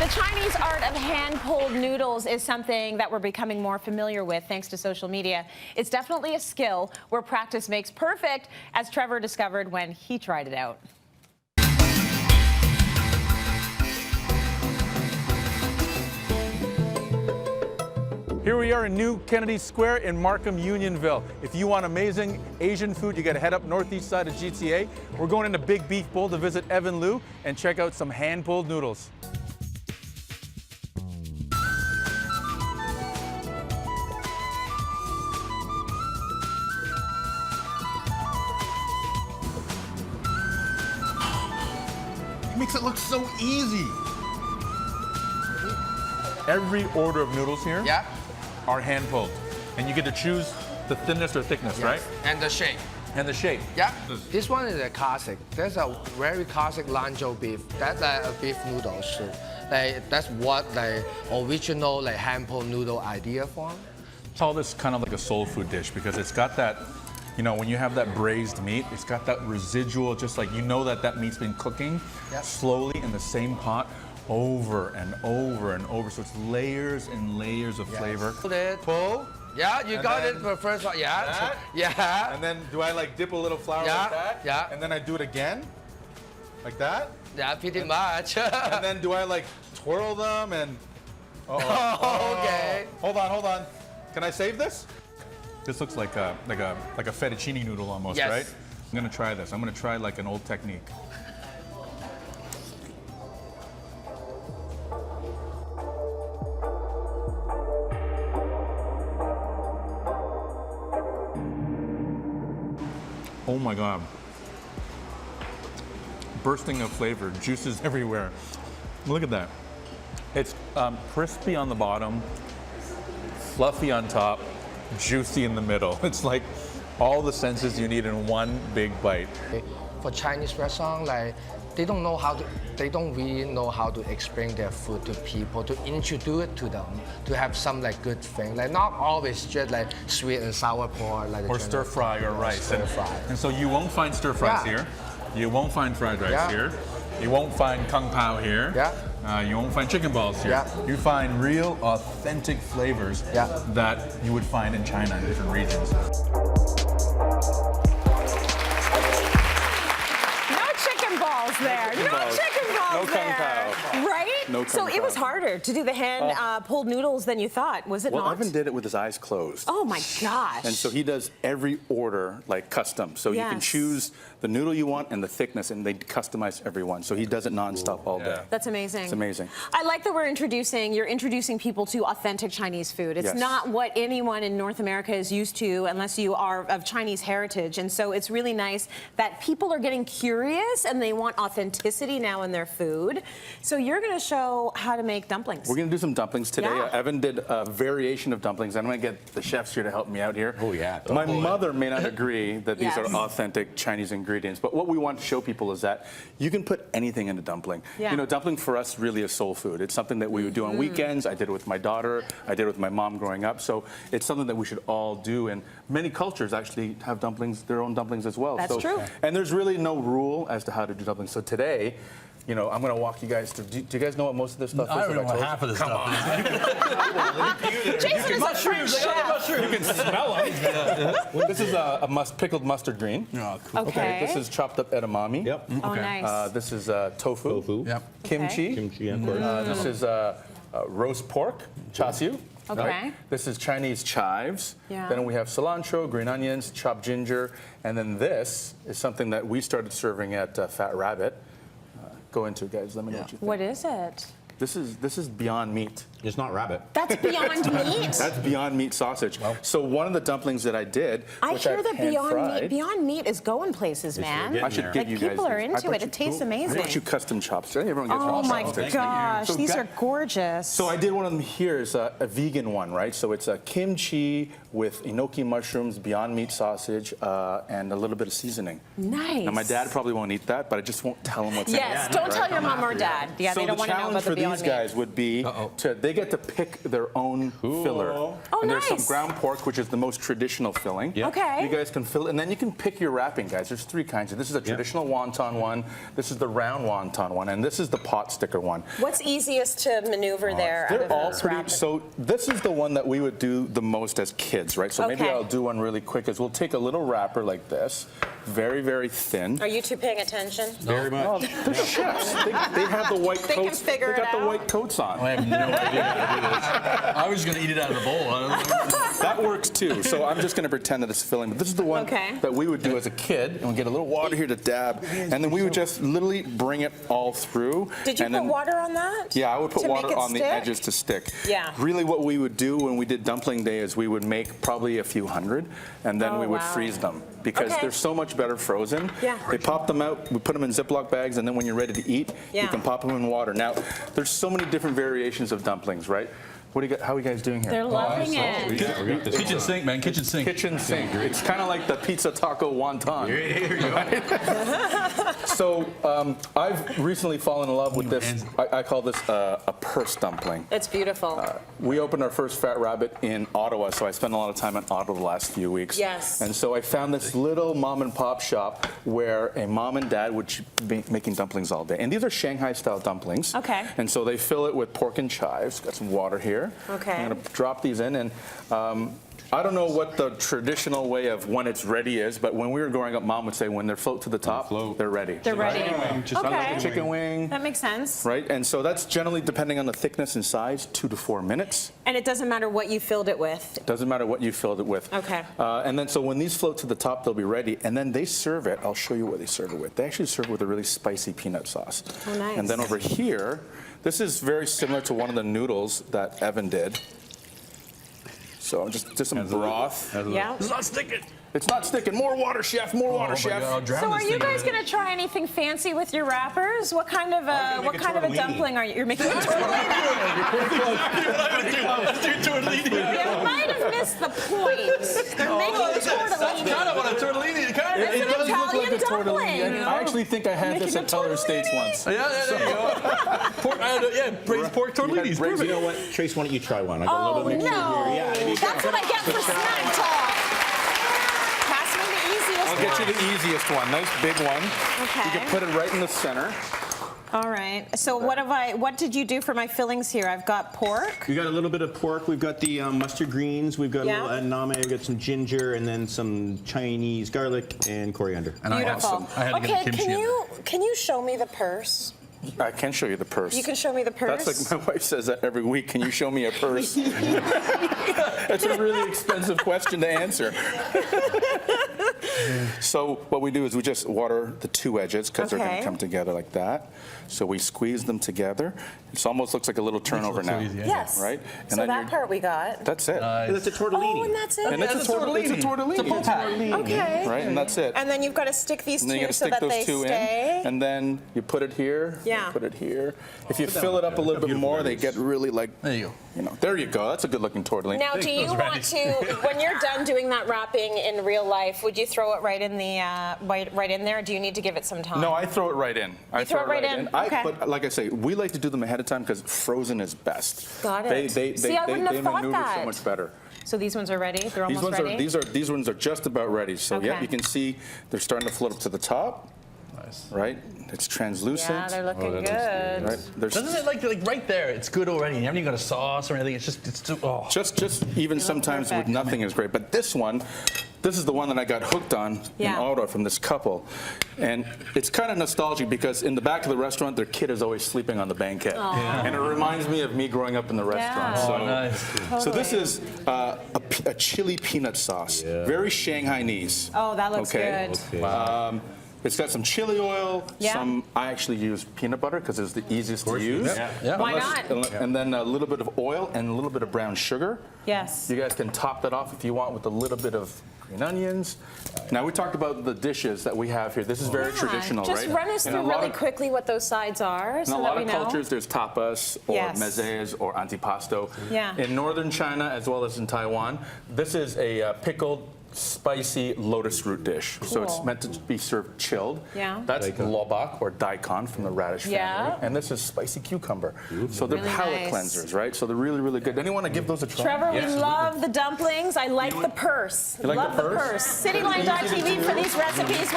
The Chinese art of hand-pulled noodles is something that we're becoming more familiar with thanks to social media. It's definitely a skill where practice makes perfect, as Trevor discovered when he tried it out. Here we are in New Kennedy Square in Markham, Unionville. If you want amazing Asian food, you gotta head up northeast side of GTA. We're going into Big Beef Bowl to visit Trevor Lui and check out some hand-pulled noodles. It makes it look so easy. Every order of noodles here Yeah. are hand-pulled. And you get to choose the thinness or thickness, right? And the shape. And the shape. Yeah. This one is a classic. There's a very classic Lanzhou beef. That's like a beef noodle soup. That's what the original hand-pulled noodle idea from. I call this kind of like a soul food dish because it's got that, you know, when you have that braised meat, it's got that residual, just like you know that meat's been cooking slowly in the same pot over and over and over. So it's layers and layers of flavor. Pull. Yeah, you got it for the first one. Yeah. That? Yeah. And then do I like dip a little flour like that? Yeah. And then I do it again? Like that? Yeah, pretty much. And then do I like twirl them and... Okay. Hold on. Can I save this? This looks like a fettuccine noodle almost, Yes. right? I'm gonna try this. I'm gonna try like an old technique. Oh my God. Bursting of flavor, juices everywhere. Look at that. It's crispy on the bottom, fluffy on top, juicy in the middle. It's like all the senses you need in one big bite. For Chinese restaurant, they don't really know how to explain their food to people, to introduce it to them, to have some good thing. Not always just sweet and sour pork, Or stir fry or rice. Stir fry. And so you won't find stir fries here. You won't find fried rice here. You won't find kung pao here. You won't find chicken balls here. You find real, authentic flavors that you would find in China in different regions. There. No chicken balls there. Right? No so it was harder to do the hand-pulled noodles than you thought, was it not? Well, Evan did it with his eyes closed. Oh my gosh. And so he does every order custom. So you can choose the noodle you want and the thickness, and they customize every one. So he does it nonstop all day. That's amazing. It's amazing. I like that you're introducing people to authentic Chinese food. It's not what anyone in North America is used to unless you are of Chinese heritage. And so it's really nice that people are getting curious and they want authenticity now in their food. So you're going to show how to make dumplings. We're going to do some dumplings today. Evan did a variation of dumplings. I'm going to get the chefs here to help me out here. Oh, yeah. My mother may not agree that these are authentic Chinese ingredients, but what we want to show people is that you can put anything in a dumpling. You know, dumpling for us really is soul food. It's something that we would do on weekends. I did it with my daughter. I did it with my mom growing up. So it's something that we should all do. And many cultures actually have dumplings, their own dumplings as well. That's true. And there's really no rule as to how to do dumplings. So today, you know, I'm going to walk you guys through. Do you guys know what most of this stuff is? I don't know what half of this stuff is. Jason is a French chef. You can smell them. This is a pickled mustard green. Oh, cool. Okay. This is chopped up edamame. Yep. Oh, nice. This is tofu. Yep. Kimchi. Kimchi, of course. This is roast pork, char siu. Okay. Right? This is Chinese chives. Then we have cilantro, green onions, chopped ginger, and then this is something that we started serving at Fat Rabbit. Go into it, guys. Let me know what you think. What is it? This is Beyond Meat. It's not rabbit. That's Beyond Meat? That's Beyond Meat sausage. Well, so one of the dumplings that I did, which I hear that pan-fried, Beyond Meat is going places, man. I should get you guys. People are into it. It tastes amazing. I brought you custom chops. Everyone gets Oh my chops. gosh, So these are gorgeous. So I did one of them here. Is a vegan one, right? So it's a kimchi with enoki mushrooms, Beyond Meat sausage, and a little bit of seasoning. Nice. Now my dad probably won't eat that, but I just won't tell him what's in it. Yes, don't tell your mom or dad. Yeah, So they don't the want to know challenge about the for these these guys would be, they get to pick their own filler. Oh, and there's some nice. ground pork, which is the most traditional filling. Okay. You guys can fill it, and then you can pick your wrapping, guys. There's 3 kinds. This is a traditional wonton one, this is the round wonton one, and this is the pot sticker one. What's easiest to maneuver there? out They're of all those pretty, wrapping? so this is the one that we would do the most as kids, right? So maybe Okay. I'll do one really quick, is we'll take a little wrapper like this, very, very thin. Are you two paying attention? Very much. Oh, they're chefs. They have the white They can coats. figure they got it the out. white coats on. I have no idea how to do this. I was just going to eat it out of the bowl. I don't know. That works too. So I'm just going to pretend that it's filling. But this is the one that we would do as a kid, and we get a little water here to dab, and then we would just literally bring it all through. Did you and put then, water on that? Yeah, I would put to water make it on the stick? edges to stick. Yeah. Really, what we would do when we did dumpling day is we would make probably a few hundred, and then we would freeze them because they're so much better frozen. Yeah. They pop them out. We put them in Ziploc bags, and then when you're ready to eat, you can pop them in water. Now, there's so many different variations of dumplings, right? What do you got? How are you guys doing here? They're loving it. We got this. Kitchen sink, man. Kitchen sink. Kitchen sink. It's kind of like the pizza taco wonton. Here you go. So I've recently fallen in love with this. I call this a purse dumpling. It's beautiful. We opened our first Fat Rabbit in Ottawa, so I spent a lot of time in Ottawa the last few weeks. Yes. And so I found this little mom and pop shop where a mom and dad would be making dumplings all day. And these are Shanghai style dumplings. Okay. And so they fill it with pork and chives. Got some water here. Okay. I'm going to drop these in, and I don't know what the traditional way of when it's ready is, but when we were growing up, Mom would say when they float to the top, they're ready. They're ready. Just like a chicken wing. That makes sense. Right, and so that's generally, depending on the thickness and size, 2 to 4 minutes. And it doesn't matter what you filled it with. Doesn't matter what you filled it with. Okay. And then so when these float to the top, they'll be ready, and then they serve it. I'll show you what they serve it with. They actually serve it with a really spicy peanut sauce. Oh, nice. And then over here, this is very similar to one of the noodles that Evan did. So just some broth. Yeah. It's not sticking. It's not sticking. More water, chef. More water, chef. I'll drown So this are you thing guys in it. going to try anything fancy with your wrappers? What kind of a dumpling are you? You're making a tortellini. Let's do tortellini. You might have missed the point. They're making That's tortellini. kind of what a tortellini kind of. It's an Italian dumpling. I actually think I had this at Teller Estates once. Yeah, there you go. Pork, braised pork tortellinis. braised- Perfect. You know what, Trace? Why don't you try one? I got a Oh little bit of mixture no! here. Yeah, That's what I get for snack talk. Pass me the easiest I'll one. get you the easiest one. Nice big one. Okay. You can put it right in the center. All right. So what did you do for my fillings here? I've got pork. We got a little bit of pork. We've got the mustard greens. We've got Yeah. a little edamame. We've got some ginger, and then some Chinese garlic and coriander. And Beautiful. I had to get Okay, the kimchi can you show me the purse? I can show you the purse. You can show me the purse. That's like my wife says that every week. Can you show me a purse? That's a really expensive question to answer. So what we do is we just water the 2 edges because they're going Okay. to come together like that. So we squeeze them together. It almost looks like a little turnover so now. easy, yeah. Yes. Right? So then that you're- part we got. That's it. That's a tortellini. Oh, and that's it. And it's a tortellini. It's a tortellini. It's a pull pack. Okay. Right? And that's it. And then you've got to stick these And then you two got to so stick that those they 2 stay. in, and then you put it here. Yeah. You put it here. If you fill it up a little bit more, they get really like. There you go. There you go. That's a good-looking tortellini. Now, do you want to, when you're done doing that wrapping in real life, would you throw it right in the right in there? Or do you need to give it some time? No, I throw it right in. I throw it right in? Okay. But like I say, we like to do them ahead of time because frozen is best. Got it. See, I wouldn't have thought maneuver that. so much better. So these ones are ready. They're These almost ones ready. these ones are just about ready. So yeah, Okay. you can see they're starting to float up to the top. Nice. Right? It's translucent. Yeah, they're looking good. Right? There's Doesn't it like right there? It's good already. You haven't even got a sauce or anything. It's too. Oh. just even sometimes with perfect. nothing is great. But this one, this is the one that I got hooked on in Ottawa from this couple. And it's kind of nostalgic because in the back of the restaurant, their kid is always sleeping on the banquette. And it reminds me of me growing up in the restaurant. Yeah. So, Oh, nice. so this is a chili peanut sauce. Very Shanghainese. Oh, that looks Okay. good. It's got some chili oil, Yeah. I actually use peanut butter because it's the easiest to use. Yeah. Why not? And then a little bit of oil and a little bit of brown sugar. Yes. You guys can top that off if you want with a little bit of green onions. Now we talked about the dishes that we have here. This is very traditional, Just right? run us In a through lot really of- quickly what those sides are In so a that lot we of know. cultures, there's tapas or Yes. mezes or antipasto. Yeah. In northern China as well as in Taiwan, this is a pickled spicy lotus root dish. So it's Cool. meant to be served chilled. Yeah. That's Daikon. lobak or daikon from the radish Yeah. family. And this is spicy cucumber. So they're Really palate nice. cleansers, right? So they're really, really good. Anyone want to give those a try? Trevor, Yes. we love the dumplings. I like the purse. You like love the purse? Cityline.tv for these recipes.